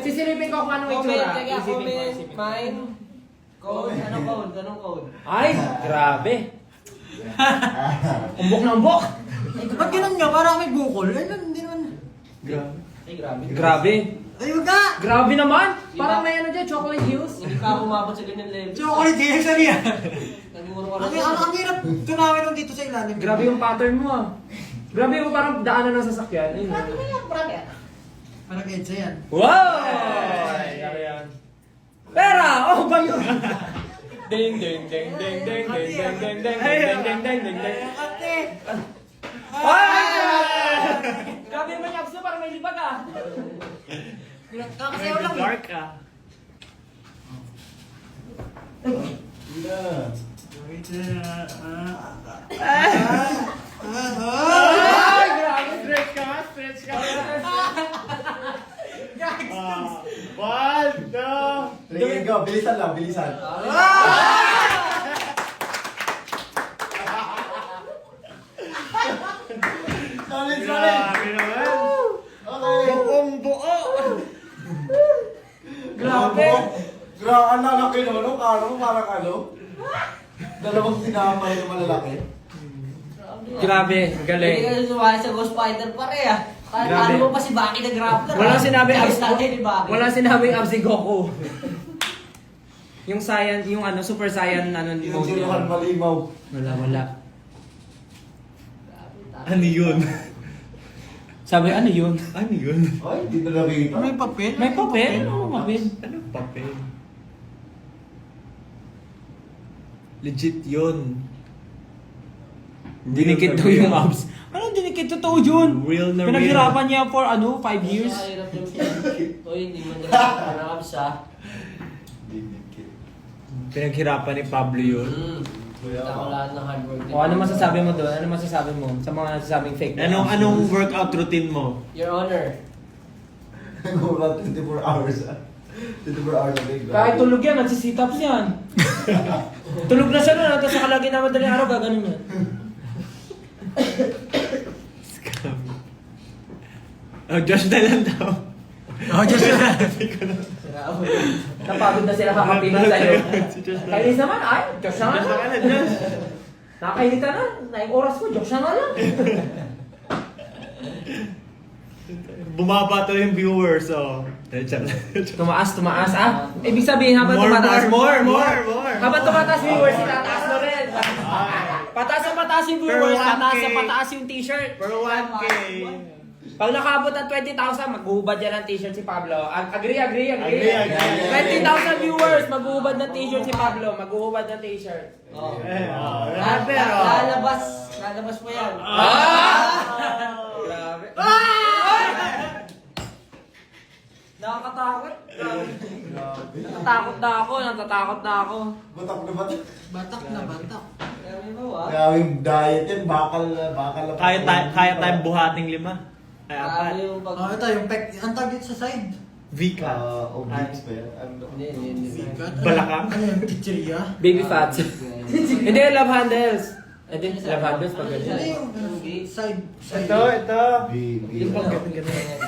Sisilipin ko kung anong itsura. Comment, mine. Code, anong code? Anong code? Ay, grabe. Umbok na umbok. Ba't ganun nga? Parang may bukol. Ay, hindi naman. Ay, grabe. Grabe. Ay, wag ka! Grabe naman. Parang may ano dyan, chocolate hues. Hindi ka umabot sa ganyan level. Chocolate game, saan yan? Nagmuro ka Ang hirap tunawin nung dito sa ilalim. Grabe yung pattern mo ah. Grabe yung parang daanan ng sasakyan. Ayun. Parang EDSA yan. Wow! Grabe yan. Pera! Oh ba yun? Ding ding ding ding ding ding ding ding ding ding ding ding ding ding. Ate! Ay! Grabe naman yung abso, parang may libag ah. Kakasayaw lang. Dark ah. Ay! Grabe! Stretch ka. One, two. Tingin ko, bilisan lang, bilisan. Solid, solid. Grabe naman. Okay. Buong buo. Grabe! Grabe, ang lalaki no, no? Parang ano? Dalawang tinapay na malalaki. Grabe, Hindi galing. ka sumali sa Ghost Fighter pare ah. Grabe. Ano mo pa si Baki na grappler? Walang sinabi Ayos abs natin ni Baki. Walang sinabing abs si Goku. Yung Saiyan, yung ano, Super Saiyan ano mode Tinutuluhan yun. malimaw. Wala. Ano yun? Sabi, ano yun? Ano yun? Ay, hindi na nakita. May papel? May papel? Oo, papel. Anong papel? Legit yun. Dinikit daw yung abs. Anong dinikit? Totoo yun. Real na real. Pinaghirapan niya for 5 years. Nakahirap yung Uy, hindi mo nila abs ah. Pinaghirapan ni Pablo yun. Kita ko lahat ng hard work. O ano masasabi mo doon? Ano masasabi mo sa mga nasasabing fake na abs? Anong workout routine mo? Your Honor. Wala 24 hours. 24 hours a day. Kahit tulog yan, nagsisitaps yan. Tulog na siya nun, tapos nakalagay na madaling araw, gaganon yan. Scam. Oh, Josh na lang daw. Oh, just na. Sira mo. Napagod na sila kakapiling sa'yo. Kainis naman, ay, Diyos na nga Josh na lang. ka na, Josh. Nakakainita na, naing oras ko, Diyos na nga lang. Bumaba to yung viewers, so. Tumaas ah. Ibig sabihin, habang tumataas more. Habang tumataas viewers, itataas na rin. Pataas ang pataas yung viewers, Per 1K. pataas ang pataas yung t-shirt. For 1K. Pag nakaabot ng 20,000, maghuhubad yan ng t-shirt si Pablo. Agree. Agree. 20,000 viewers, maghuhubad ng t-shirt si Pablo. Maghuhubad ng t-shirt. Oh. Pero. Lalabas mo yan. Grabe. Nakakatakot. Natatakot na ako. Batak na batak. Batak na batak. Kami mo ah. Gawing diet yan, bakal na Kaya tayong buhating 5. Ay, Grabe 4. yung pag... Oh, ito yung pek. Ang tag dito sa side. Vika. Obliques ba yan? Ano? Hindi. Balakang. Ano yung pizzeria? Baby fats. Hindi, love handles. Love handles pag ganyan. Ano yung side? Ito. B. Yung pag ganun.